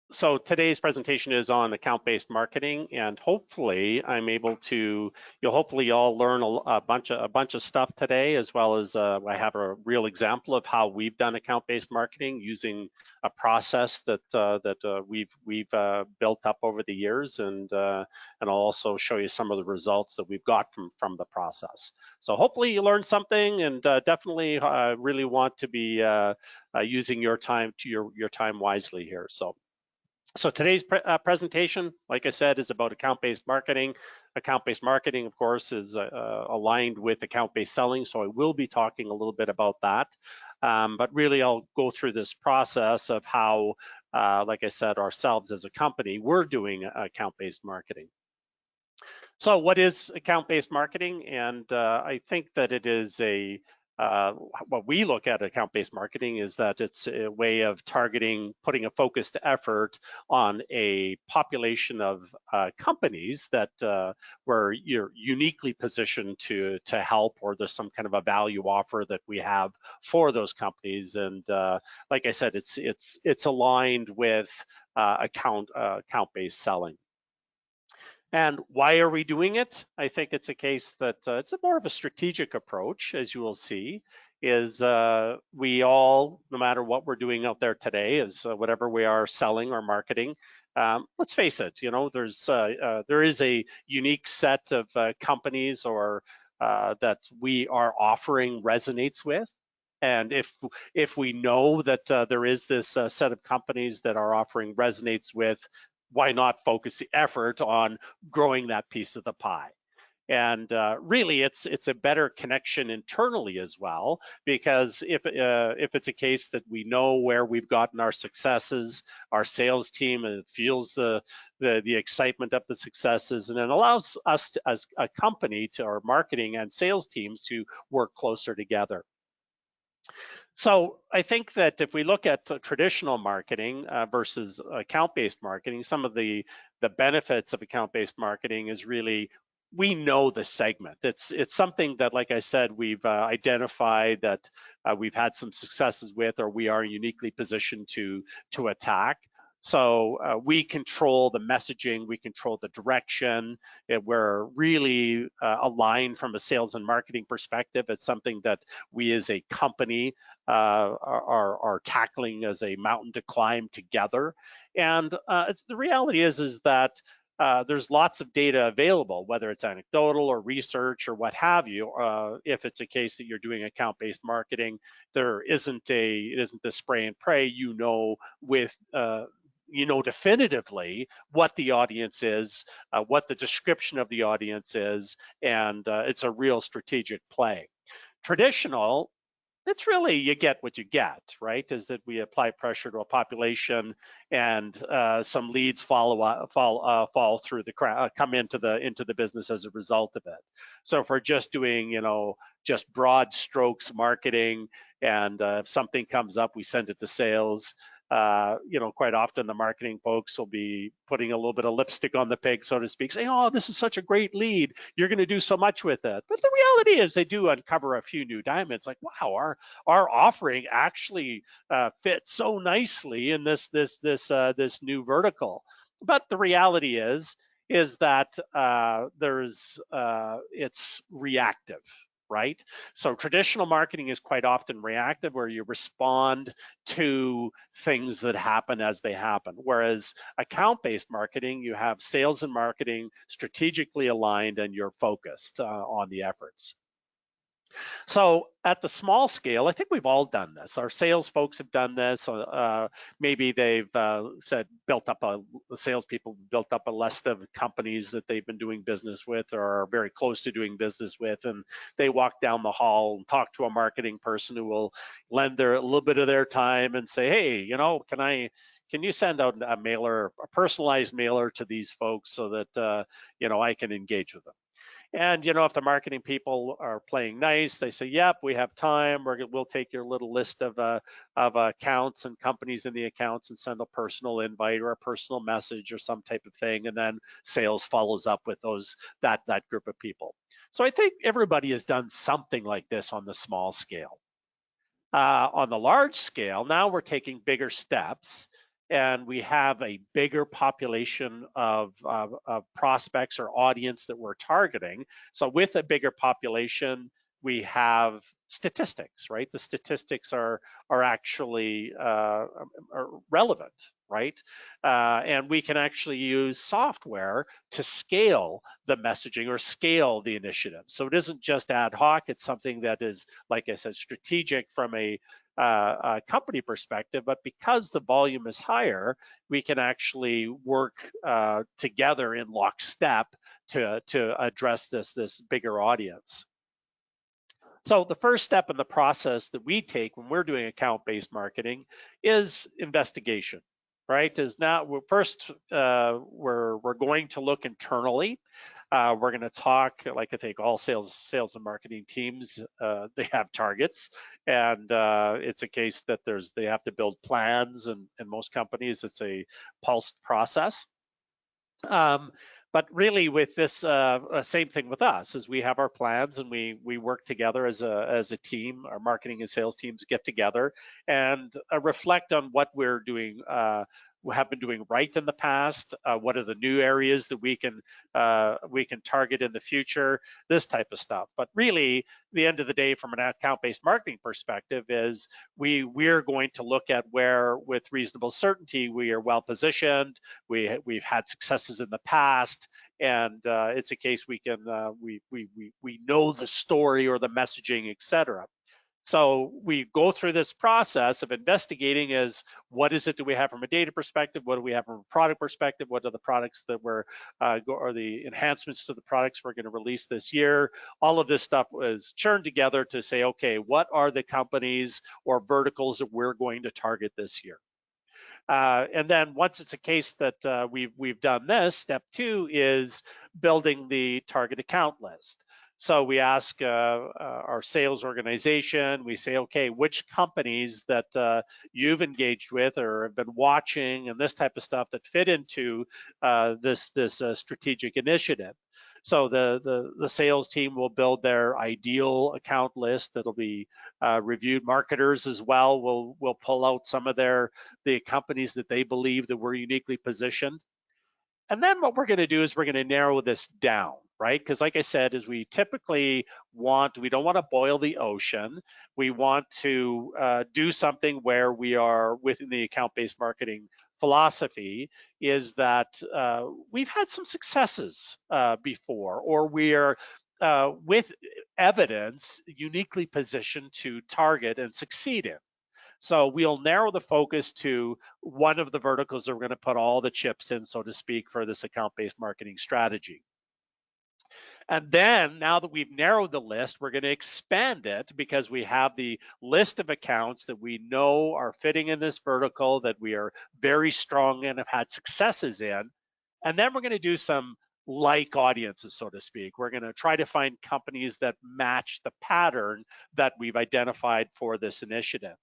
So today's presentation is on account-based marketing, and hopefully I'm able to, you'll hopefully all learn a bunch of stuff today, as well as I have a real example of how we've done account-based marketing using a process that we've built up over the years, and I'll also show you some of the results that we've got from the process. So hopefully you learned something, and definitely really want to be using your time your time wisely here. So today's presentation, like I said, is about account-based marketing. Account-based marketing, of course, is aligned with account-based selling, so I will be talking a little bit about that. But really, I'll go through this process of how, like I said, ourselves as a company, we're doing account-based marketing. So what is account-based marketing? And I think that it is what we look at account-based marketing is that it's a way of targeting, putting a focused effort on a population of companies that where you're uniquely positioned to help, or there's some kind of a value offer that we have for those companies. And like I said, it's aligned with account-based selling. And why are we doing it? I think it's a case that it's more of a strategic approach, as you will see, is we all, no matter what we're doing out there today, is whatever we are selling or marketing, let's face it, you know, there is a unique set of companies or that we are offering resonates with. And if we know that there is this set of companies that our offering resonates with, why not focus the effort on growing that piece of the pie? And really, it's a better connection internally as well, because if it's a case that we know where we've gotten our successes, our sales team feels the excitement of the successes, and it allows us to, as a company, to our marketing and sales teams to work closer together. So I think that if we look at traditional marketing versus account-based marketing, some of the benefits of account-based marketing is really, we know the segment. It's something that, like I said, we've identified that we've had some successes with, or we are uniquely positioned to attack. So we control the messaging, we control the direction. We're really aligned from a sales and marketing perspective. It's something that we as a company are tackling as a mountain to climb together. And the reality is that there's lots of data available, whether it's anecdotal or research or what have you. If it's a case that you're doing account-based marketing, there isn't the spray and pray. You know, definitively what the audience is, what the description of the audience is, and it's a real strategic play. Traditional, it's really, you get what you get, right? Is that we apply pressure to a population, and some leads fall through the crowd, come into the business as a result of it. So if we're just doing, just broad strokes marketing, and if something comes up, we send it to sales. Quite often the marketing folks will be putting a little bit of lipstick on the pig, so to speak, saying, "Oh, this is such a great lead. You're going to do so much with it." But the reality is, they do uncover a few new diamonds. Like, wow, our offering actually fits so nicely in this new vertical. But the reality is that it's reactive. Right? So traditional marketing is quite often reactive, where you respond to things that happen as they happen. Whereas account-based marketing, you have sales and marketing strategically aligned, and you're focused on the efforts. So at the small scale, I think we've all done this. Our sales folks have done this. Maybe they've the salespeople built up a list of companies that they've been doing business with or are very close to doing business with, and they walk down the hall and talk to a marketing person who will lend a little bit of their time and say, "Hey, can you send out a mailer, a personalized mailer to these folks so that I can engage with them?" And if the marketing people are playing nice, they say, "Yep, we have time. We'll take your little list of accounts and companies in the accounts and send a personal invite or a personal message or some type of thing." And then sales follows up with that group of people. So I think everybody has done something like this on the small scale. On the large scale, now we're taking bigger steps. and we have a bigger population of prospects or audience that we're targeting. So with a bigger population, we have statistics, right? The statistics are actually are relevant, right? And we can actually use software to scale the messaging or scale the initiative. So it isn't just ad hoc, it's something that is, like I said, strategic from a company perspective, but because the volume is higher, we can actually work together in lockstep to address this bigger audience. So the first step in the process that we take when we're doing account-based marketing is investigation, right? Is now first we're going to look internally. We're going to talk, like I think all sales and marketing teams, they have targets, and it's a case that they have to build plans, and in most companies it's a pulsed process. But really, with this, same thing with us, is we have our plans and we work together as a team. Our marketing and sales teams get together and reflect on what we're doing. We have been doing right in the past. What are the new areas that we can target in the future? This type of stuff. But really, the end of the day, from an account-based marketing perspective, is we're going to look at where, with reasonable certainty, we are well positioned. We've had successes in the past, and it's a case we can we know the story or the messaging, etc. So we go through this process of investigating as what is it that we have from a data perspective, what do we have from a product perspective, what are the products that we're, or the enhancements to the products we're going to release this year. All of this stuff is churned together to say, okay, what are the companies or verticals that we're going to target this year? And then once it's a case that we've done this, step two is building the target account list. So we ask our sales organization, we say, okay, which companies that you've engaged with or have been watching and this type of stuff that fit into this strategic initiative. So the sales team will build their ideal account list that'll be reviewed. Marketers as well will pull out some of the companies that they believe that we're uniquely positioned. And then what we're going to do is we're going to narrow this down, right? Because like I said, is we typically we don't want to boil the ocean. We want to do something where we are within the account-based marketing philosophy is that we've had some successes before, or we are with evidence uniquely positioned to target and succeed in. So we'll narrow the focus to one of the verticals that we're going to put all the chips in, so to speak, for this account-based marketing strategy. And then now that we've narrowed the list, we're going to expand it because we have the list of accounts that we know are fitting in this vertical, that we are very strong in, have had successes in. And then we're going to do some like audiences, so to speak. We're going to try to find companies that match the pattern that we've identified for this initiative.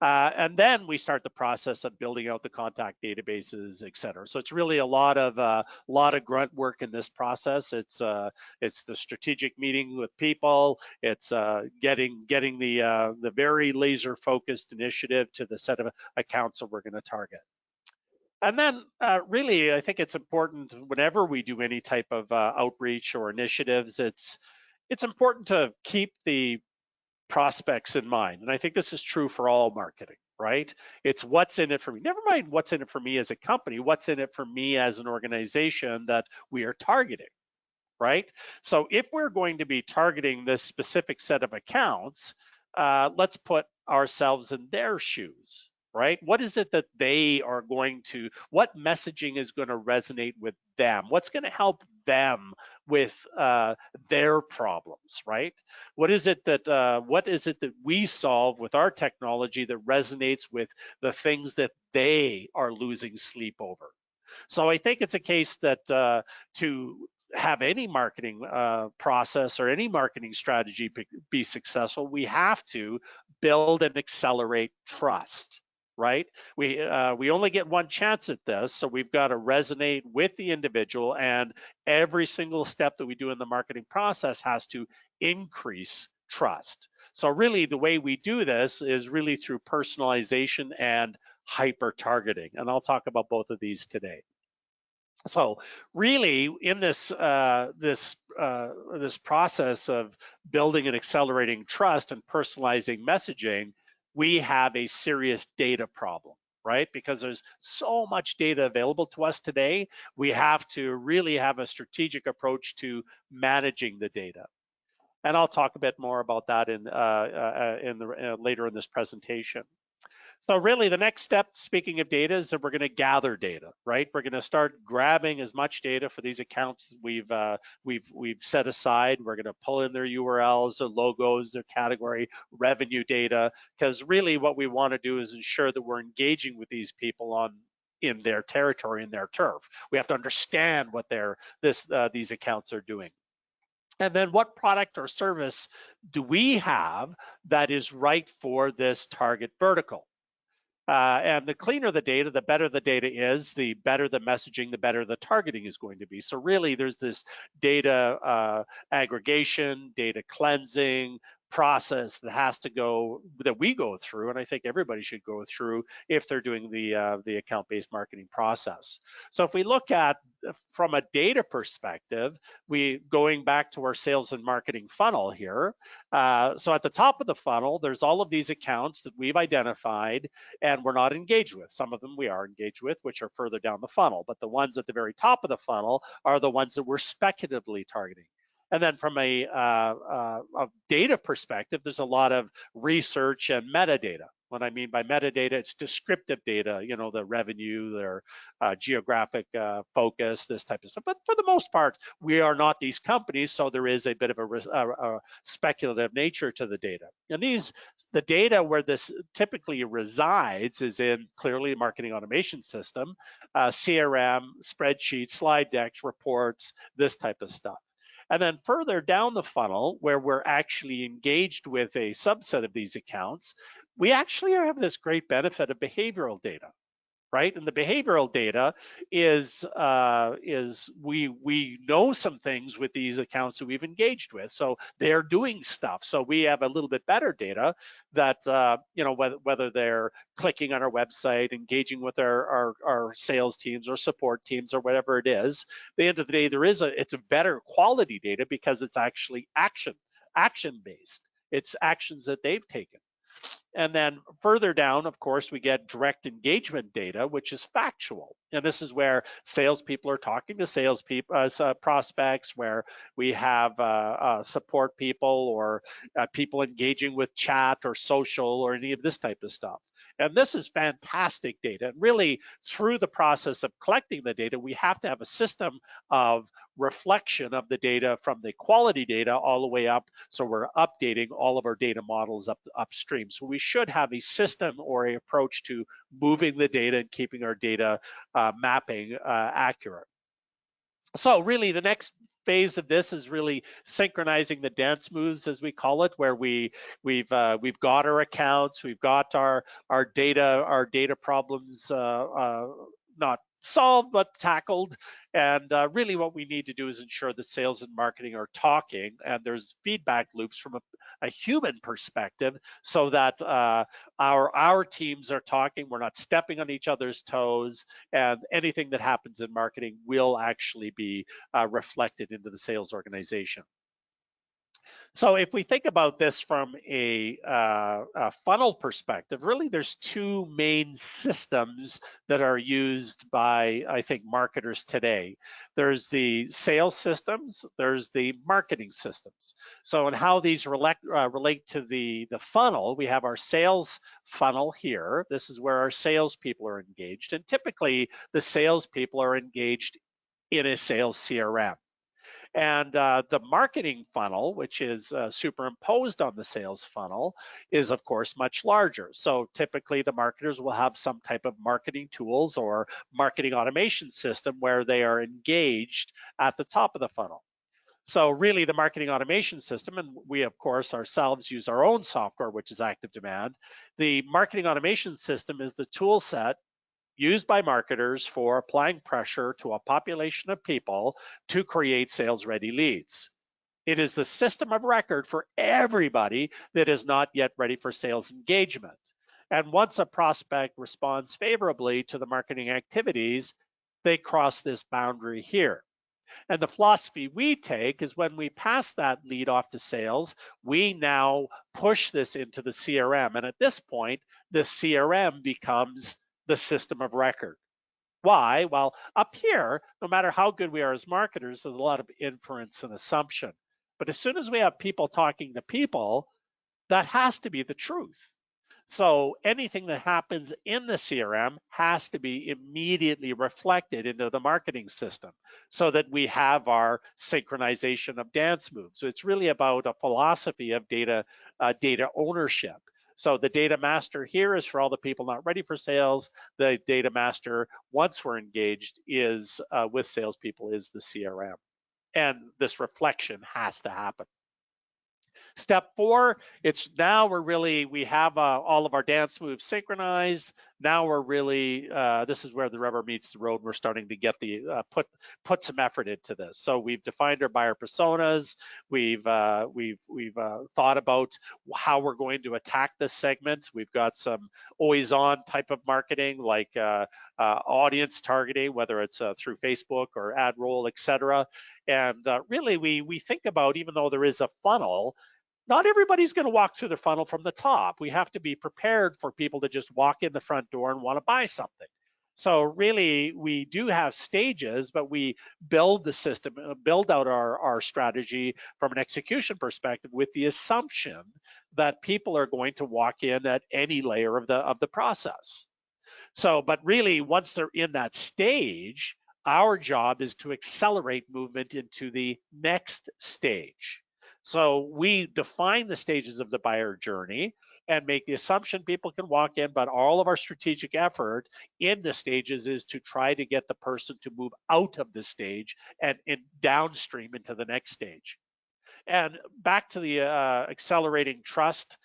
And then we start the process of building out the contact databases, et cetera. So it's really a lot of grunt work in this process. It's the strategic meeting with people. It's getting the very laser focused initiative to the set of accounts that we're going to target. And then really, I think it's important whenever we do any type of outreach or initiatives, it's important to keep the prospects in mind. And I think this is true for all marketing, right? It's what's in it for me. Never mind what's in it for me as a company, what's in it for me as an organization that we are targeting, right? So if we're going to be targeting this specific set of accounts, let's put ourselves in their shoes, right? What is it that they are going to, what messaging is going to resonate with them? What's going to help them with their problems, right? What is it that we solve with our technology that resonates with the things that they are losing sleep over? So I think it's a case that to have any marketing process or any marketing strategy be successful, we have to build and accelerate trust. Right? We only get one chance at this, so we've got to resonate with the individual, and every single step that we do in the marketing process has to increase trust. So really the way we do this is really through personalization and hyper targeting. And I'll talk about both of these today. So really, in this process of building and accelerating trust and personalizing messaging, we have a serious data problem, right? Because there's so much data available to us today, we have to really have a strategic approach to managing the data. And I'll talk a bit more about that later in this presentation. So really the next step, speaking of data, is that we're going to gather data, right? We're going to start grabbing as much data for these accounts that we've set aside. We're going to pull in their URLs, their logos, their category, revenue data, because really what we want to do is ensure that we're engaging with these people in their territory, in their turf. We have to understand what these accounts are doing. And then what product or service do we have that is right for this target vertical? And the cleaner the data, the better the data is, the better the messaging, the better the targeting is going to be. So really there's this data aggregation, data cleansing process that we go through, and I think everybody should go through if they're doing the account-based marketing process. So if we look at from a data perspective, going back to our sales and marketing funnel here. So at the top of the funnel, there's all of these accounts that we've identified and we're not engaged with. Some of them we are engaged with, which are further down the funnel, but the ones at the very top of the funnel are the ones that we're speculatively targeting. And then from a data perspective, there's a lot of research and metadata. What I mean by metadata, it's descriptive data, the revenue, their geographic focus, this type of stuff. But for the most part, we are not these companies, so there is a bit of a speculative nature to the data. And the data where this typically resides is in clearly the marketing automation system, CRM, spreadsheets, slide decks, reports, this type of stuff. And then further down the funnel, where we're actually engaged with a subset of these accounts, we actually have this great benefit of behavioral data, right? And the behavioral data is we know some things with these accounts that we've engaged with, so they're doing stuff. So we have a little bit better data that whether they're clicking on our website, engaging with our sales teams or support teams or whatever it is. At the end of the day, it's a better quality data because it's actually action based. It's actions that they've taken. And then further down, of course, we get direct engagement data, which is factual. And this is where salespeople are talking to salespeople, prospects, where we have support people or people engaging with chat or social or any of this type of stuff. And this is fantastic data. And really, through the process of collecting the data, we have to have a system of reflection of the data from the quality data all the way up. So we're updating all of our data models upstream. So we should have a system or an approach to moving the data and keeping our data mapping accurate. So really the next phase of this is really synchronizing the dance moves, as we call it, where we've got our accounts, we've got our data problems not solved but tackled, and really what we need to do is ensure that sales and marketing are talking and there's feedback loops from a human perspective, so that our teams are talking, we're not stepping on each other's toes, and anything that happens in marketing will actually be reflected into the sales organization. So if we think about this from a funnel perspective, really there's two main systems that are used by, I think, marketers today. There's the sales systems, there's the marketing systems. So in how these relate to the funnel, we have our sales funnel here. This is where our salespeople are engaged. And typically the salespeople are engaged in a sales CRM. And the marketing funnel, which is superimposed on the sales funnel, is of course much larger. So typically the marketers will have some type of marketing tools or marketing automation system where they are engaged at the top of the funnel. So really the marketing automation system, and we of course ourselves use our own software, which is ActiveDEMAND. The marketing automation system is the tool set used by marketers for applying pressure to a population of people to create sales-ready leads. It is the system of record for everybody that is not yet ready for sales engagement. And once a prospect responds favorably to the marketing activities, they cross this boundary here. And the philosophy we take is when we pass that lead off to sales, we now push this into the CRM. And at this point, the CRM becomes the system of record. Why? Well, up here, no matter how good we are as marketers, there's a lot of inference and assumption. But as soon as we have people talking to people, that has to be the truth. So anything that happens in the CRM has to be immediately reflected into the marketing system so that we have our synchronization of dance moves. So it's really about a philosophy of data ownership. So the data master here is for all the people not ready for sales. The data master, once we're engaged, is with salespeople, is the CRM. And this reflection has to happen. Step 4, it's now we have all of our dance moves synchronized. Now we're really, this is where the rubber meets the road. We're starting to get the, put some effort into this. So we've defined our buyer personas. We've thought about how we're going to attack this segment. We've got some always on type of marketing like audience targeting, whether it's through Facebook or ad roll, etc. And really we think about, even though there is a funnel, not everybody's going to walk through the funnel from the top. We have to be prepared for people to just walk in the front door and want to buy something. So really, we do have stages, but we build the system, build out our strategy from an execution perspective with the assumption that people are going to walk in at any layer of the process. So, but really, once they're in that stage, our job is to accelerate movement into the next stage. So we define the stages of the buyer journey and make the assumption people can walk in, but all of our strategic effort in the stages is to try to get the person to move out of the stage and downstream into the next stage. And back to the accelerating trust,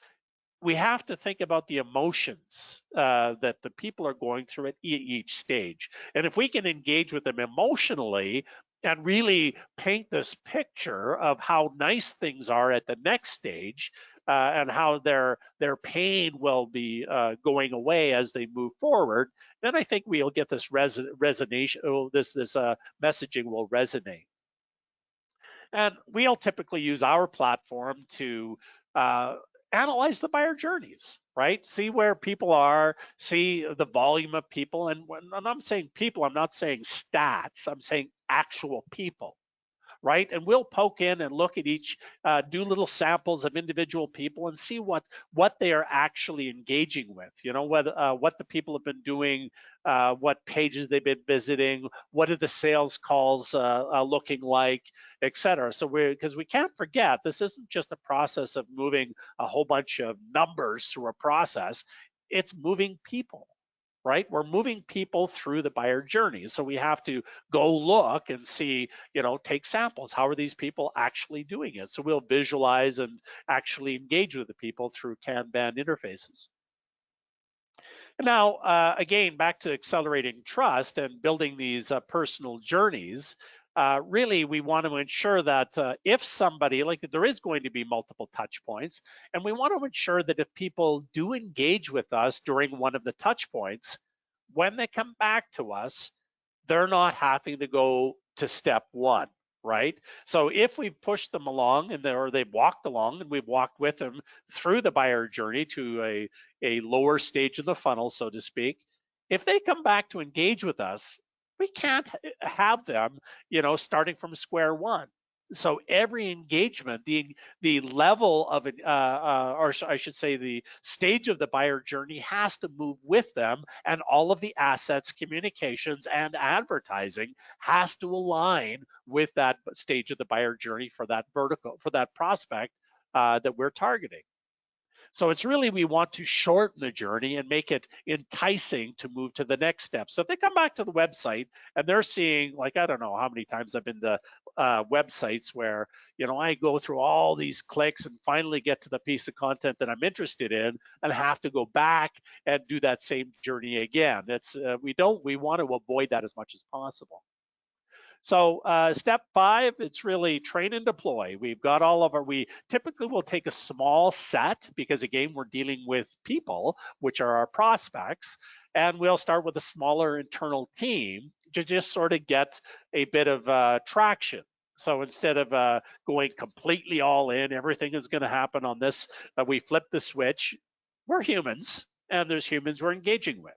we have to think about the emotions that the people are going through at each stage. And if we can engage with them emotionally and really paint this picture of how nice things are at the next stage and how their pain will be going away as they move forward, then I think we'll get this resonation. This messaging will resonate. And we'll typically use our platform to analyze the buyer journeys, right? See where people are, see the volume of people. And when I'm saying people, I'm not saying stats, I'm saying actual people, right? And we'll poke in and look at each, do little samples of individual people and see what they are actually engaging with, you know, whether what the people have been doing, what pages they've been visiting, what are the sales calls looking like, etc. So because we can't forget, this isn't just a process of moving a whole bunch of numbers through a process, it's moving people. Right? We're moving people through the buyer journey. So we have to go look and see, you know, take samples. How are these people actually doing it? So we'll visualize and actually engage with the people through Kanban interfaces. Now, again, back to accelerating trust and building these personal journeys. Really, we want to ensure that if somebody, like there is going to be multiple touch points, and we want to ensure that if people do engage with us during one of the touch points, when they come back to us, they're not having to go to step 1, right? So if we've pushed them along or they've walked along and we've walked with them through the buyer journey to a lower stage of the funnel, so to speak, if they come back to engage with us, we can't have them, you know, starting from square one. So every engagement, the level of it, or I should say the stage of the buyer journey has to move with them, and all of the assets, communications, and advertising has to align with that stage of the buyer journey for that vertical, for that prospect that we're targeting. So it's really, we want to shorten the journey and make it enticing to move to the next step. So if they come back to the website and they're seeing, like, I don't know how many times I've been to websites where, you know, I go through all these clicks and finally get to the piece of content that I'm interested in and have to go back and do that same journey again. It's we want to avoid that as much as possible. So step 5, it's really train and deploy. We've got all of our, we typically will take a small set because again, we're dealing with people, which are our prospects, and we'll start with a smaller internal team to just sort of get a bit of traction. So instead of going completely all in, everything is going to happen on this, we flip the switch. We're humans, and there's humans we're engaging with,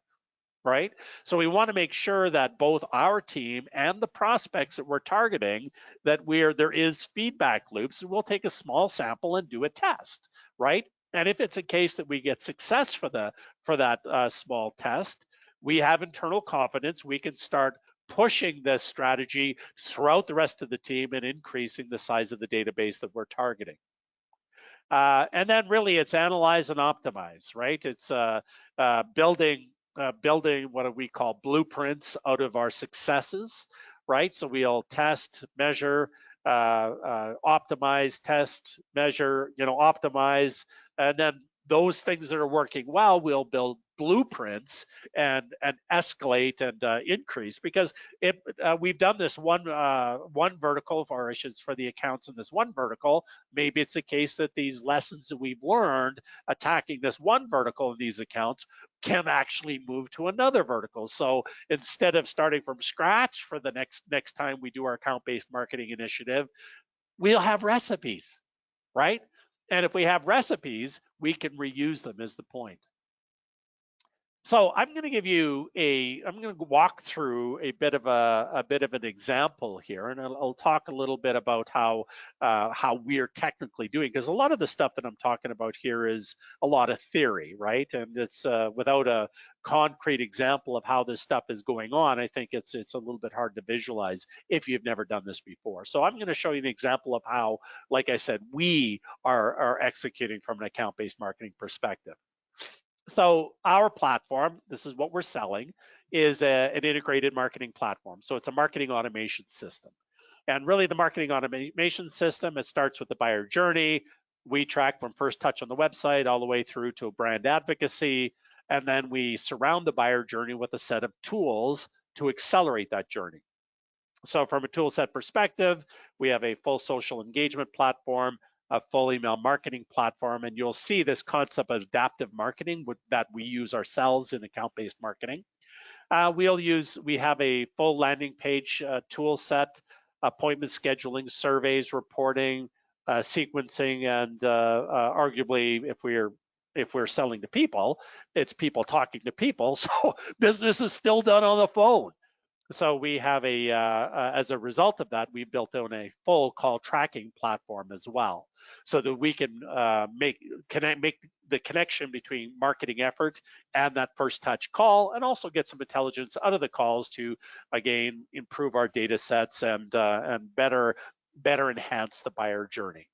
right? So we want to make sure that both our team and the prospects that we're targeting, that there is feedback loops. We'll take a small sample and do a test, right? And if it's a case that we get success for that small test, we have internal confidence. We can start pushing this strategy throughout the rest of the team and increasing the size of the database that we're targeting. And then really it's analyze and optimize, right? It's building what we call blueprints out of our successes, right? So we'll test, measure, optimize, test, measure, optimize, and then those things that are working well, we'll build blueprints and escalate and increase, because we've done this one vertical for the accounts in this one vertical. Maybe it's a case that these lessons that we've learned attacking this one vertical in these accounts can actually move to another vertical. So instead of starting from scratch for the next time we do our account-based marketing initiative, we'll have recipes, right? And if we have recipes, we can reuse them, is the point. So I'm going to walk through a bit of an example here, and I'll talk a little bit about how we're technically doing, because a lot of the stuff that I'm talking about here is a lot of theory, right? And it's without a concrete example of how this stuff is going on, I think it's a little bit hard to visualize if you've never done this before. So I'm going to show you an example of how, like I said, we are executing from an account-based marketing perspective. So our platform, this is what we're selling, is an integrated marketing platform. So it's a marketing automation system. And really the marketing automation system, it starts with the buyer journey. We track from first touch on the website all the way through to brand advocacy. And then we surround the buyer journey with a set of tools to accelerate that journey. So from a tool set perspective, we have a full social engagement platform, a full email marketing platform, and you'll see this concept of adaptive marketing that we use ourselves in account-based marketing. We have a full landing page tool set, appointment scheduling, surveys, reporting, sequencing, and arguably, if we're selling to people, it's people talking to people. So business is still done on the phone. So we have as a result of that, we built on a full call tracking platform as well, so that we can make the connection between marketing effort and that first touch call, and also get some intelligence out of the calls to, again, improve our data sets and better enhance the buyer journey.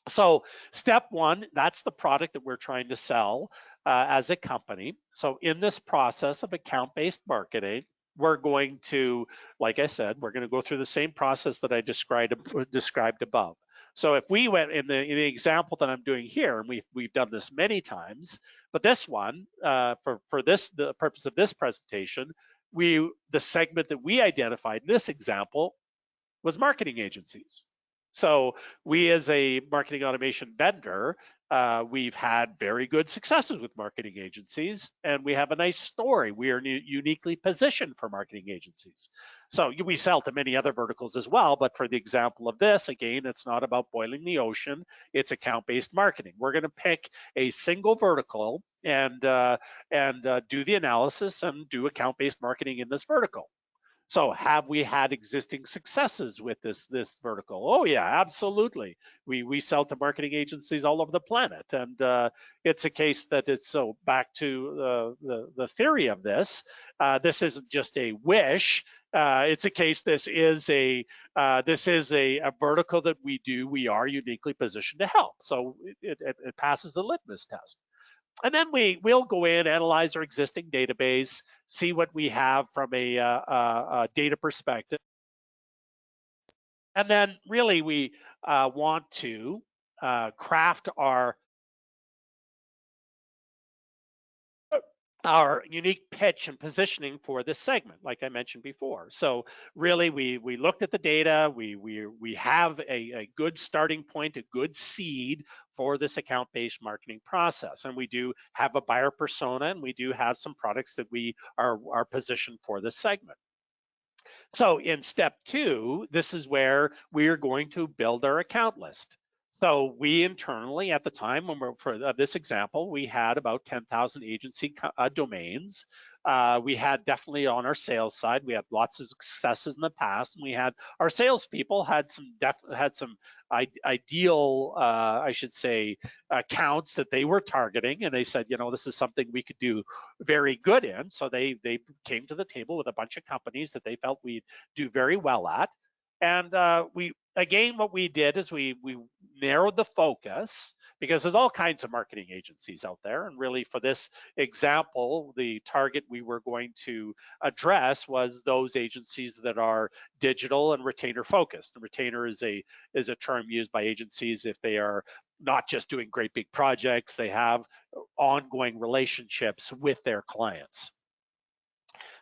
So step 1, that's the product that we're trying to sell as a company. So in this process of account-based marketing, we're going to, like I said, we're going to go through the same process that I described above. So if we went in the example that I'm doing here, and we've done this many times, but this one, for the purpose of this presentation, the segment that we identified in this example was marketing agencies. So we, as a marketing automation vendor, we've had very good successes with marketing agencies, and we have a nice story. We are uniquely positioned for marketing agencies. So we sell to many other verticals as well, but for the example of this, again, it's not about boiling the ocean. It's account-based marketing. We're going to pick a single vertical and do the analysis and do account-based marketing in this vertical. So have we had existing successes with this vertical? Oh yeah, absolutely. We sell to marketing agencies all over the planet, and it's a case that it's, so back to the theory of this. This isn't just a wish. It's a case. This is a vertical that we are uniquely positioned to help. So it passes the litmus test. And then we'll go in, analyze our existing database, see what we have from a data perspective. And then really we want to craft our our unique pitch and positioning for this segment, like I mentioned before. So really, we looked at the data. We have a good starting point, a good seed for this account-based marketing process, and we do have a buyer persona, and we do have some products that we are positioned for this segment. So in step 2, this is where we are going to build our account list. So we internally, at the time when for this example, we had about 10,000 agency domains. We had definitely on our sales side, we had lots of successes in the past, and we had our salespeople had some ideal, I should say, accounts that they were targeting, and they said, you know, this is something we could do very good in. So they came to the table with a bunch of companies that they felt we'd do very well at. And what we did is we narrowed the focus, because there's all kinds of marketing agencies out there. And really, for this example, the target we were going to address was those agencies that are digital and retainer focused. And retainer is a term used by agencies if they are not just doing great big projects, they have ongoing relationships with their clients.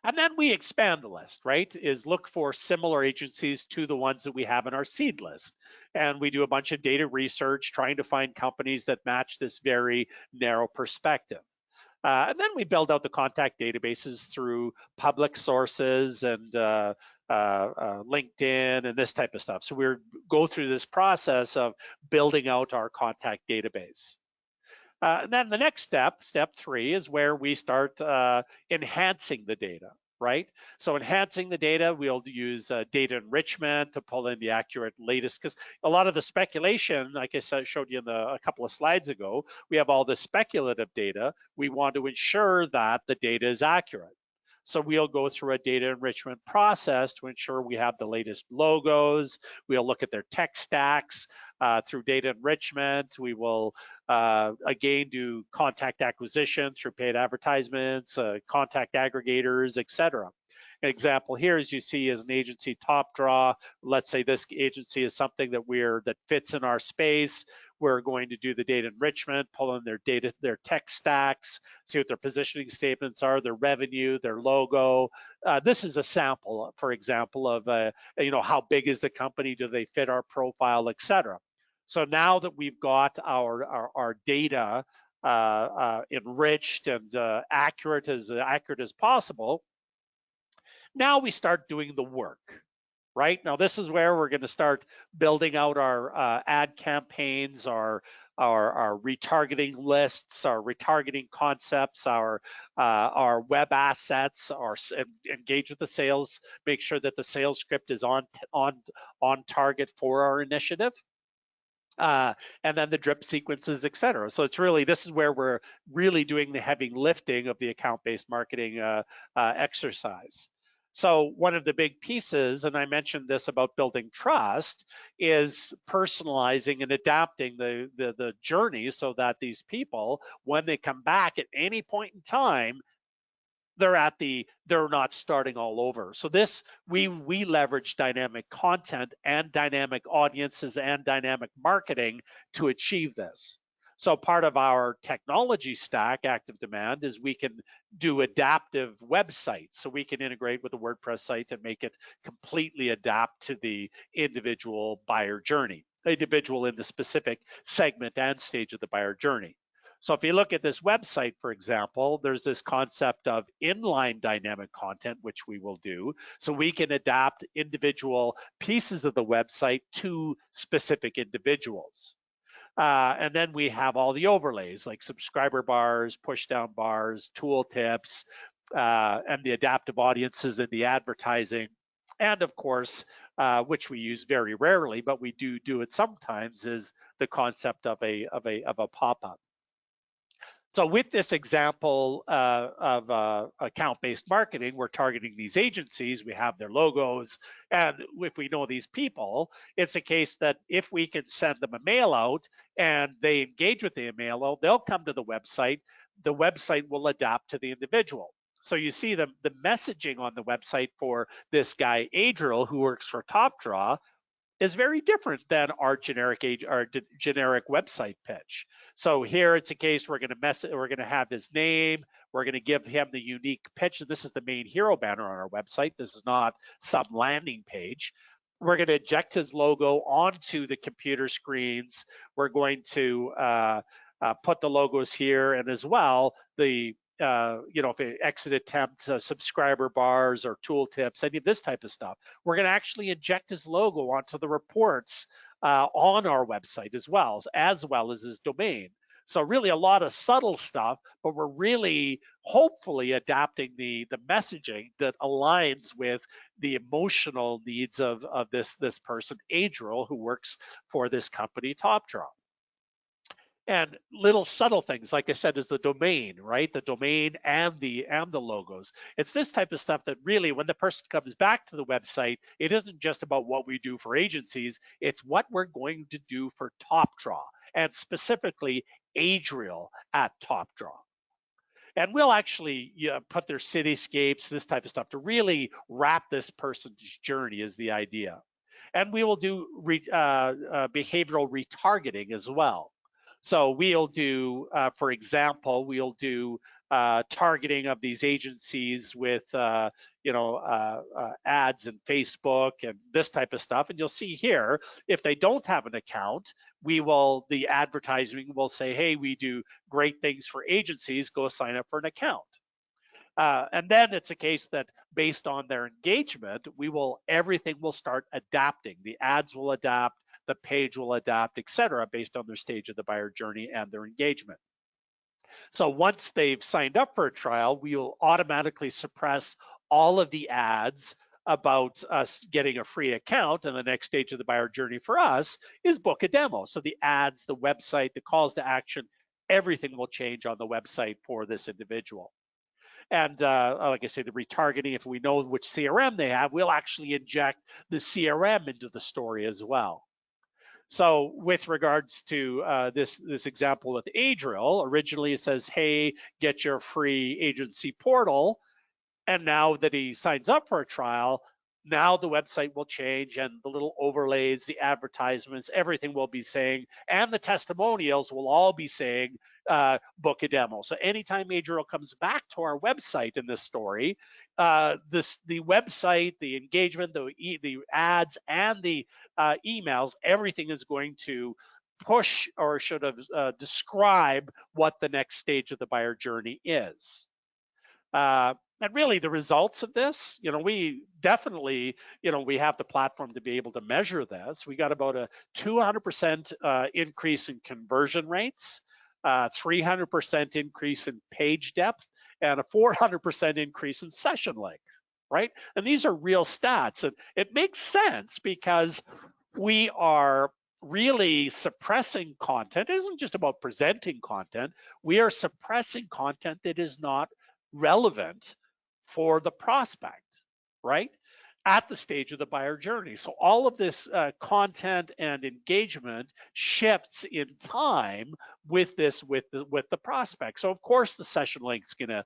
And then we expand the list, right? Is look for similar agencies to the ones that we have in our seed list. And we do a bunch of data research trying to find companies that match this very narrow perspective. And then we build out the contact databases through public sources and LinkedIn and this type of stuff. So we go through this process of building out our contact database. And then the next step, step 3, is where we start enhancing the data, right? So enhancing the data, we'll use data enrichment to pull in the accurate latest, because a lot of the speculation, like I showed you in a couple of slides ago, we have all the speculative data. We want to ensure that the data is accurate. So we'll go through a data enrichment process to ensure we have the latest logos. We'll look at their tech stacks through data enrichment. We will, again, do contact acquisition through paid advertisements, contact aggregators, etc. An example here, as you see, is an agency top draw. Let's say this agency is something that fits in our space. We're going to do the data enrichment, pull in their tech stacks, see what their positioning statements are, their revenue, their logo. This is a sample, for example, of how big is the company, do they fit our profile, etc. So now that we've got our data enriched and accurate as possible, now we start doing the work. Right now, this is where we're going to start building out our ad campaigns, our retargeting lists, our retargeting concepts, our web assets, engage with the sales, make sure that the sales script is on target for our initiative. And then the drip sequences, et cetera. So this is where we're really doing the heavy lifting of the account-based marketing exercise. So one of the big pieces, and I mentioned this about building trust, is personalizing and adapting the journey so that these people, when they come back at any point in time, they're not starting all over. So this, we leverage dynamic content and dynamic audiences and dynamic marketing to achieve this. So part of our technology stack, ActiveDEMAND, is we can do adaptive websites. So we can integrate with a WordPress site and make it completely adapt to the individual buyer journey, individual in the specific segment and stage of the buyer journey. So if you look at this website, for example, there's this concept of inline dynamic content, which we will do. So we can adapt individual pieces of the website to specific individuals. And then we have all the overlays like subscriber bars, push down bars, tool tips, and the adaptive audiences and the advertising. And of course, which we use very rarely, but we do it sometimes, is the concept of a pop-up. So with this example of account-based marketing, we're targeting these agencies, we have their logos, and if we know these people, it's a case that if we can send them a mail out and they engage with the mail out, they'll come to the website will adapt to the individual. So you see the messaging on the website for this guy, Adriel, who works for TopDraw, is very different than our generic website pitch. So here it's a case we're going to have his name, We're going to give him the unique pitch. This is the main hero banner on our website. This is not some landing page. We're going to inject his logo onto the computer screens. We're going to put the logos here, and as well, the if it exit attempt, subscriber bars or tooltips, any of this type of stuff. We're going to actually inject his logo onto the reports on our website as well as his domain. So really a lot of subtle stuff, but we're really hopefully adapting the messaging that aligns with the emotional needs of this person, Adriel, who works for this company, TopDraw. And little subtle things, like I said, is the domain, right? The domain and the logos. It's this type of stuff that really, when the person comes back to the website, it isn't just about what we do for agencies, it's what we're going to do for TopDraw, and specifically Adriel at TopDraw. And we'll actually put their cityscapes, this type of stuff, to really wrap this person's journey is the idea. And we will do behavioral retargeting as well. So we'll do, for example, we'll do targeting of these agencies with, ads in Facebook and this type of stuff. And you'll see here, if they don't have an account, the advertising will say, hey, we do great things for agencies, go sign up for an account. And then it's a case that based on their engagement, everything will start adapting. The ads will adapt, the page will adapt, etc., based on their stage of the buyer journey and their engagement. So once they've signed up for a trial, we will automatically suppress all of the ads about us getting a free account, and the next stage of the buyer journey for us is book a demo. So the ads, the website, the calls to action, everything will change on the website for this individual. And like I say, the retargeting, if we know which CRM they have, we'll actually inject the CRM into the story as well. So with regards to this example with Adriel, originally it says, hey, get your free agency portal. And now that he signs up for a trial, now the website will change, and the little overlays, the advertisements, everything will be saying, and the testimonials will all be saying, book a demo. So anytime Adriel comes back to our website in this story, the website, the engagement, the ads, and the emails, everything is going to push, or should have describe what the next stage of the buyer journey is. And really the results of this, we definitely, we have the platform to be able to measure this. We got about a 200% increase in conversion rates, 300% increase in page depth, and a 400% increase in session length, right? And these are real stats. And it makes sense because we are really suppressing content. It isn't just about presenting content. We are suppressing content that is not relevant for the prospect, right? At the stage of the buyer journey. So all of this content and engagement shifts in time with the prospect. So of course the session length is going to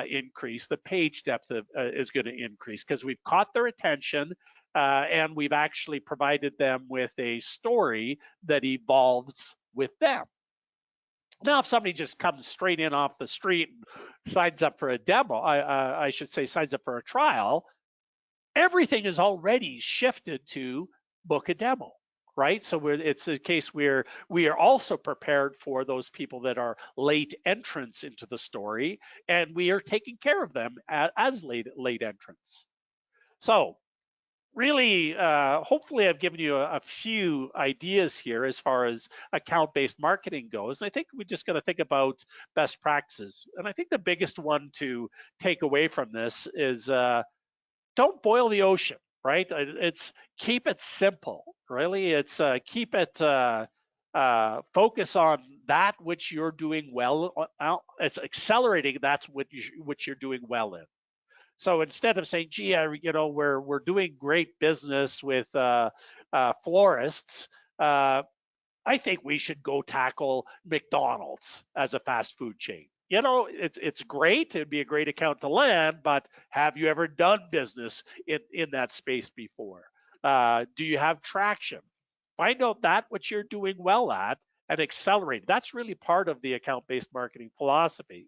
increase, the page depth is going to increase because we've caught their attention and we've actually provided them with a story that evolves with them. Now, if somebody just comes straight in off the street and signs up for a demo, I should say signs up for a trial, everything is already shifted to book a demo, right? So it's a case where we are also prepared for those people that are late entrants into the story, and we are taking care of them as late entrants. So really, hopefully I've given you a few ideas here as far as account-based marketing goes. And I think we just got to think about best practices. And I think the biggest one to take away from this is don't boil the ocean, right? It's keep it simple, really. It's keep it, focus on that which you're doing well. It's accelerating that's which you're doing well in. So instead of saying, gee, we're doing great business with florists, I think we should go tackle McDonald's as a fast food chain. It's great. It'd be a great account to land, but have you ever done business in that space before? Do you have traction? Find out that what you're doing well at and accelerate. That's really part of the account-based marketing philosophy.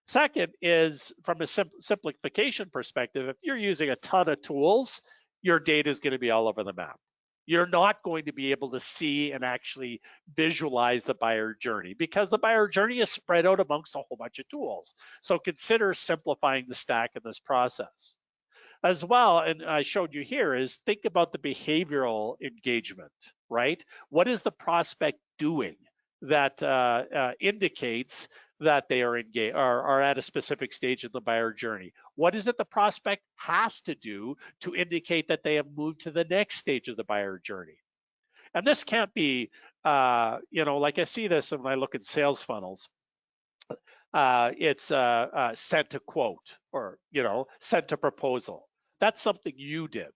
Second is from a simplification perspective, if you're using a ton of tools, your data is going to be all over the map. You're not going to be able to see and actually visualize the buyer journey because the buyer journey is spread out amongst a whole bunch of tools. So consider simplifying the stack in this process. As well, and I showed you here, is think about the behavioral engagement, right? What is the prospect doing that indicates that they are engaged, are at a specific stage of the buyer journey? What is it the prospect has to do to indicate that they have moved to the next stage of the buyer journey? And this can't be, like I see this when I look at sales funnels. It's sent to quote or, sent to proposal. That's something you did.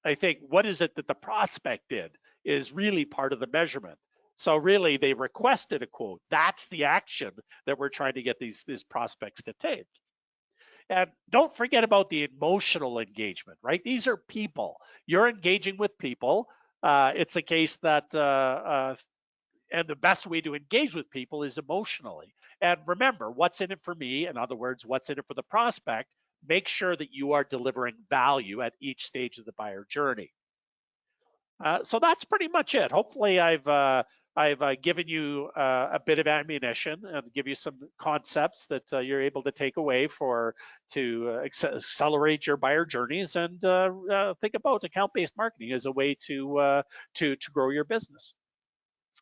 I think what is it that the prospect did is really part of the measurement. So really they requested a quote. That's the action that we're trying to get these prospects to take. And don't forget about the emotional engagement, right? These are people. You're engaging with people. It's a case that and the best way to engage with people is emotionally. And remember, what's in it for me? In other words, what's in it for the prospect? Make sure that you are delivering value at each stage of the buyer journey. So that's pretty much it. Hopefully, I've given you a bit of ammunition and give you some concepts that you're able to take away to accelerate your buyer journeys and think about account-based marketing as a way to grow your business.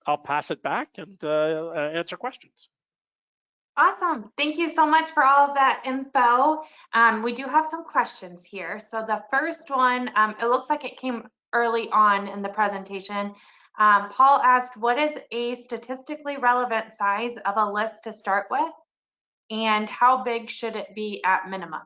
I'll pass it back and answer questions. Awesome. Thank you so much for all of that info. We do have some questions here. So the first one, it looks like it came early on in the presentation. Paul asked, what is a statistically relevant size of a list to start with? And how big should it be at minimum?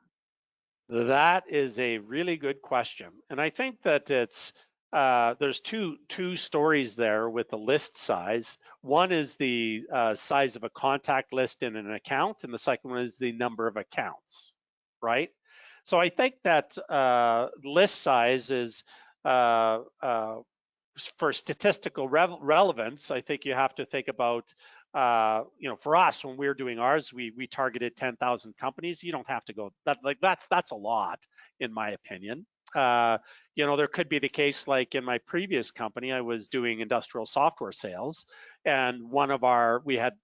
That is a really good question. And I think that it's there's two stories there with the list size. One is the size of a contact list in an account, and the second one is the number of accounts, right? So I think that list size is for statistical relevance. I think you have to think about, for us when we're doing ours, we targeted 10,000 companies. You don't have to go that's a lot, in my opinion. There could be the case like in my previous company, I was doing industrial software sales, and we had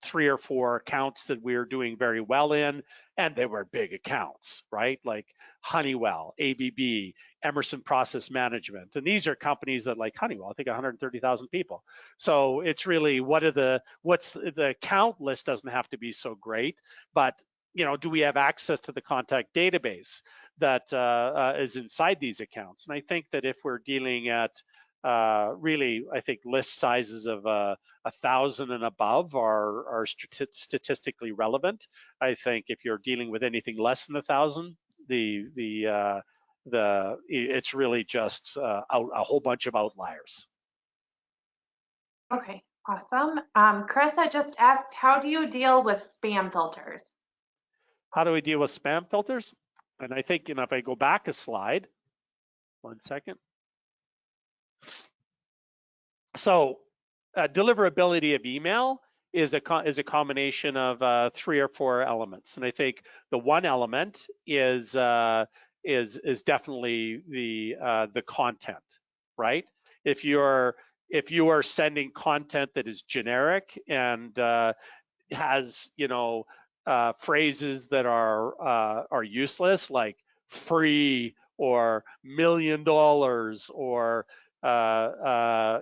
3 or 4 accounts that we were doing very well in, and they were big accounts, right? Like Honeywell, ABB, Emerson Process Management, and these are companies that, like Honeywell, I think 130,000 people. So it's really what's the account list doesn't have to be so great, but do we have access to the contact database that is inside these accounts? And I think that if we're dealing at really, I think list sizes of 1,000 and above are statistically relevant. I think if you're dealing with anything less than 1,000, it's really just a whole bunch of outliers. Okay, awesome. Carissa just asked, how do you deal with spam filters? How do we deal with spam filters? And I think, if I go back a slide, 1 second. So deliverability of email is a combination of 3 or 4 elements, and I think the one element is definitely the content, right? If you are sending content that is generic and has phrases that are useless, like free or $1 million or I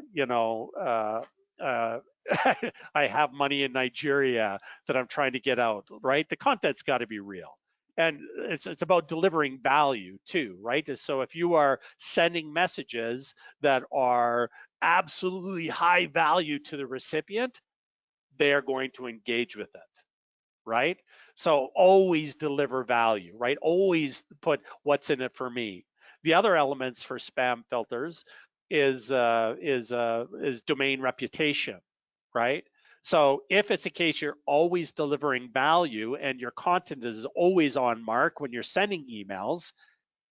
have money in Nigeria that I'm trying to get out, right? The content's got to be real. And it's about delivering value too, right? So if you are sending messages that are absolutely high value to the recipient, they are going to engage with it, right? So always deliver value, right? Always put what's in it for me. The other elements for spam filters is domain reputation, right? So if it's a case you're always delivering value and your content is always on mark when you're sending emails,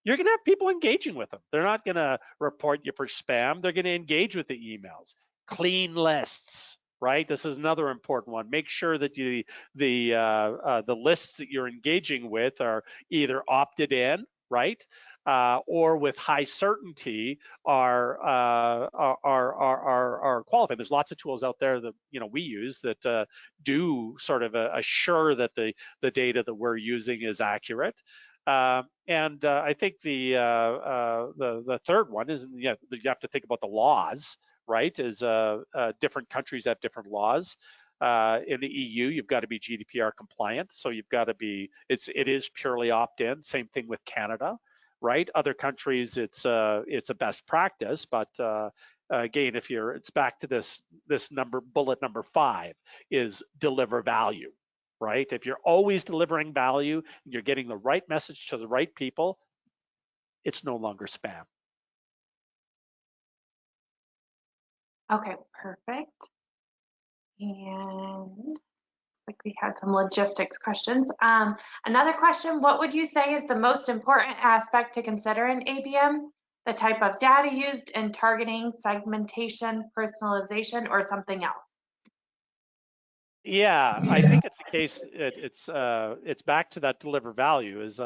you're going to have people engaging with them. They're not going to report you for spam. They're going to engage with the emails. Clean lists, right? This is another important one. Make sure that the lists that you're engaging with are either opted in, right, or with high certainty are qualified. There's lots of tools out there that we use that do sort of assure that the data that we're using is accurate. And I think the third one is you have to think about the laws, right? Is different countries have different laws. In the EU, you've got to be GDPR compliant, so you've got to be. It is purely opt-in. Same thing with Canada, right? Other countries, it's a best practice, but again, it's back to this bullet number 5 is deliver value, right? If you're always delivering value and you're getting the right message to the right people, it's no longer spam. Okay, perfect. And like we had some logistics questions. Another question, what would you say is the most important aspect to consider in ABM? The type of data used in targeting, segmentation, personalization, or something else? Yeah, I think it's the case. It's back to that deliver value is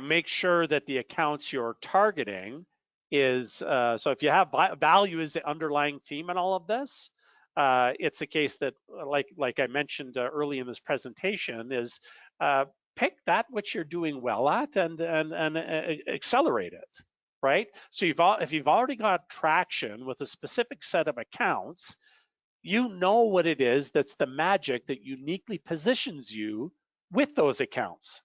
make sure that the accounts you're targeting is so if you have value is the underlying theme in all of this. It's the case that like I mentioned early in this presentation is pick that which you're doing well at and accelerate it, right? So if you've already got traction with a specific set of accounts, you know what it is that's the magic that uniquely positions you with those accounts.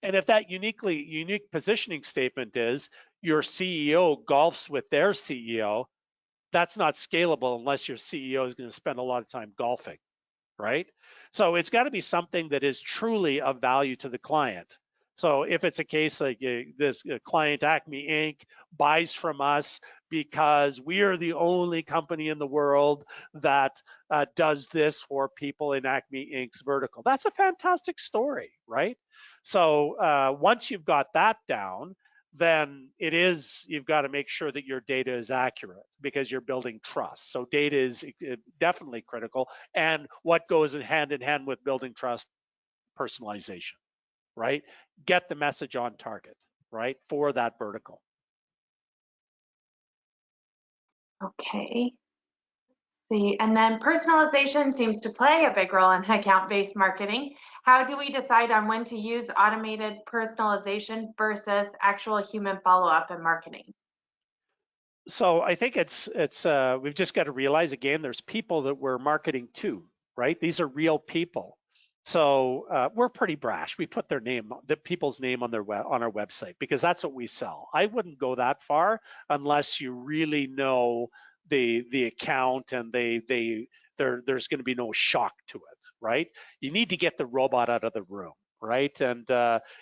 And if that unique positioning statement is your CEO golfs with their CEO, that's not scalable unless your CEO is going to spend a lot of time golfing, right? So it's got to be something that is truly of value to the client. So if it's a case like this client Acme Inc. buys from us because we are the only company in the world that does this for people in Acme Inc.'s vertical, that's a fantastic story, right? So once you've got that down, then you've got to make sure that your data is accurate because you're building trust. So data is definitely critical. And what goes hand in hand with building trust? Personalization, right? Get the message on target, right? For that vertical. Okay. See, and then personalization seems to play a big role in account-based marketing. How do we decide on when to use automated personalization versus actual human follow-up in marketing? So I think we've just got to realize again, there's people that we're marketing to, right? These are real people. So we're pretty brash. We put the people's name on our website because that's what we sell. I wouldn't go that far unless you really know the account and there's going to be no shock to it, right? You need to get the robot out of the room, right? And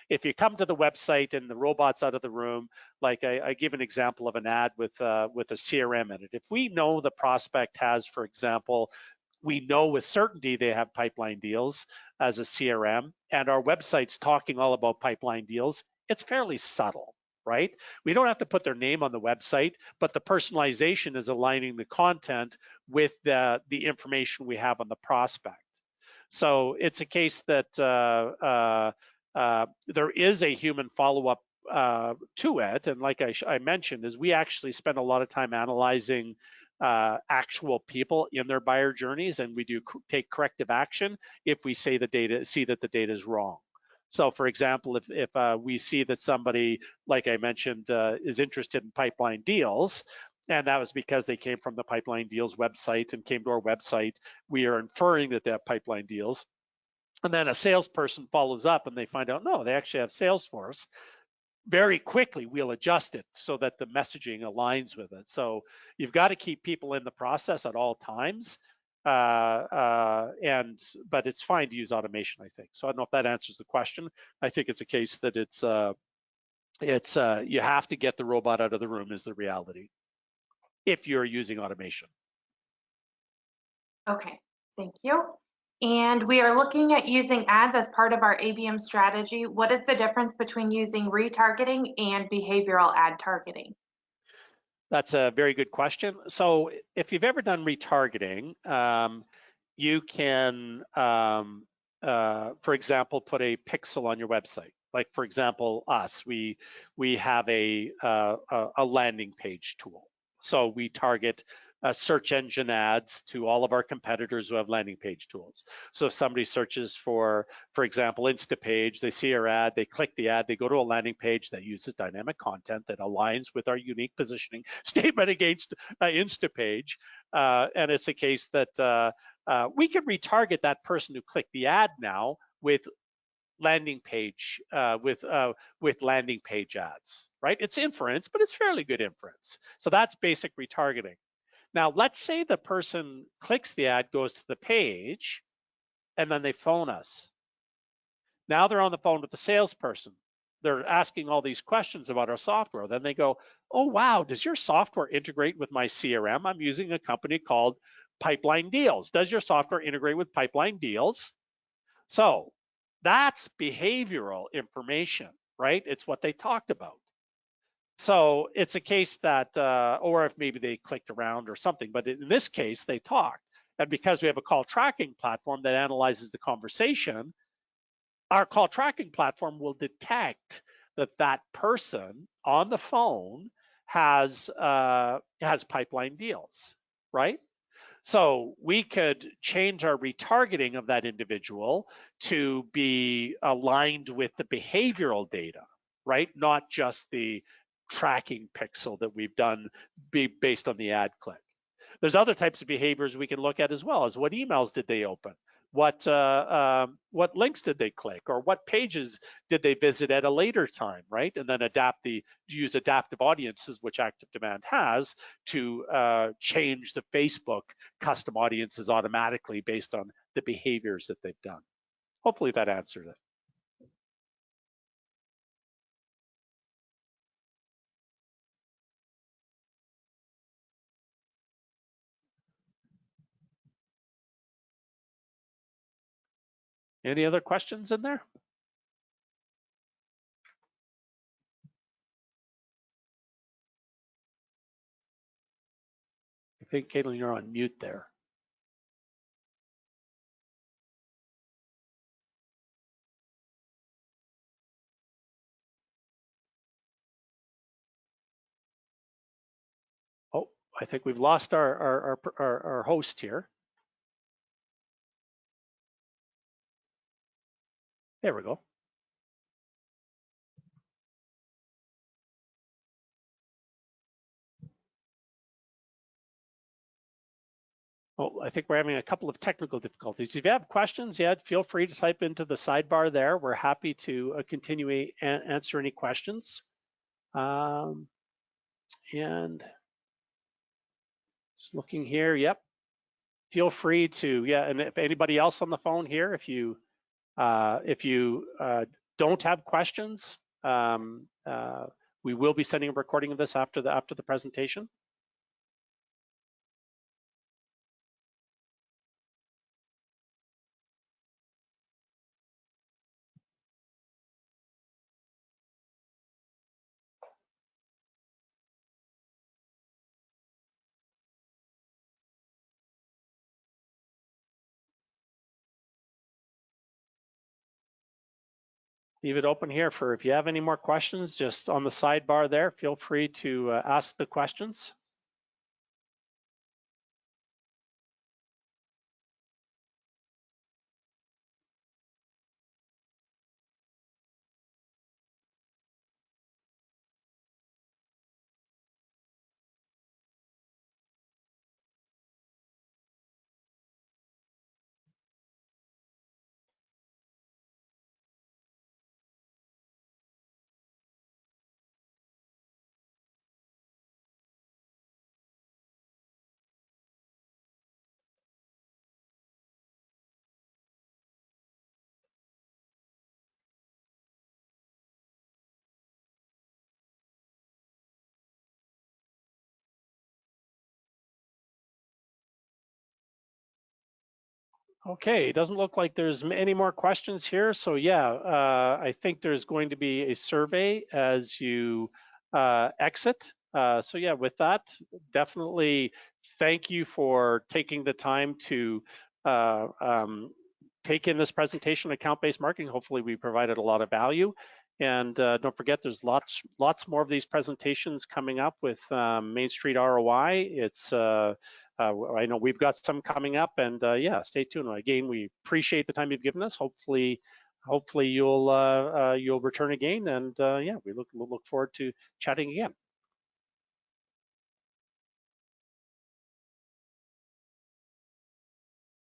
if you come to the website and the robot's out of the room, like I give an example of an ad with a CRM in it. If we know the prospect has, for example, we know with certainty they have pipeline deals as a CRM, and our website's talking all about pipeline deals, it's fairly subtle, right? We don't have to put their name on the website, but the personalization is aligning the content with the information we have on the prospect. So it's a case that there is a human follow-up to it, and like I mentioned, is we actually spend a lot of time analyzing actual people in their buyer journeys, and we do take corrective action if we see that the data is wrong. So for example, if we see that somebody, like I mentioned, is interested in pipeline deals, and that was because they came from the Pipeline Deals website and came to our website, we are inferring that they have pipeline deals. And then a salesperson follows up and they find out, no, they actually have Salesforce. Very quickly, we'll adjust it so that the messaging aligns with it. So you've got to keep people in the process at all times. But it's fine to use automation, I think. So I don't know if that answers the question. I think it's a case that you have to get the robot out of the room is the reality if you're using automation. Okay, thank you. And we are looking at using ads as part of our ABM strategy. What is the difference between using retargeting and behavioral ad targeting? That's a very good question. So if you've ever done retargeting, you can, for example, put a pixel on your website. Like for example, us, we have a landing page tool. So we target search engine ads to all of our competitors who have landing page tools. So if somebody searches for example, Instapage, they see our ad, they click the ad, they go to a landing page that uses dynamic content that aligns with our unique positioning statement against Instapage. And it's a case that we can retarget that person who clicked the ad now with landing page with landing page ads, right? It's inference, but it's fairly good inference. So that's basic retargeting. Now, let's say the person clicks the ad, goes to the page, and then they phone us. Now they're on the phone with the salesperson. They're asking all these questions about our software. Then they go, oh, wow, does your software integrate with my CRM? I'm using a company called Pipeline Deals. Does your software integrate with Pipeline Deals? So that's behavioral information, right? It's what they talked about. So it's a case that, or if maybe they clicked around or something, but in this case, they talked. And because we have a call tracking platform that analyzes the conversation, our call tracking platform will detect that that person on the phone has pipeline deals, right? So we could change our retargeting of that individual to be aligned with the behavioral data, right? Not just the tracking pixel that we've done based on the ad click. There's other types of behaviors we can look at as well, as what emails did they open? What links did they click, or what pages did they visit at a later time, right? And then use adaptive audiences, which ActiveDEMAND has, to change the Facebook custom audiences automatically based on the behaviors that they've done. Hopefully that answered it. Any other questions in there? I think, Caitlin, you're on mute there. Oh, I think we've lost our host here. There we go. Oh, I think we're having a couple of technical difficulties. If you have questions, yeah, feel free to type into the sidebar there. We're happy to continue answer any questions. And just looking here, yep. Feel free to, yeah, and if anybody else on the phone here, if you don't have questions, we will be sending a recording of this after the presentation. Leave it open here for if you have any more questions, just on the sidebar there, feel free to ask the questions. Okay, it doesn't look like there's any more questions here. So yeah, I think there's going to be a survey as you exit. So yeah, with that, definitely thank you for taking the time to take in this presentation, account-based marketing. Hopefully we provided a lot of value. And don't forget, there's lots more of these presentations coming up with Main Street ROI. It's I know we've got some coming up, and yeah, stay tuned. Again, we appreciate the time you've given us. Hopefully you'll return again, and yeah, we'll look forward to chatting again.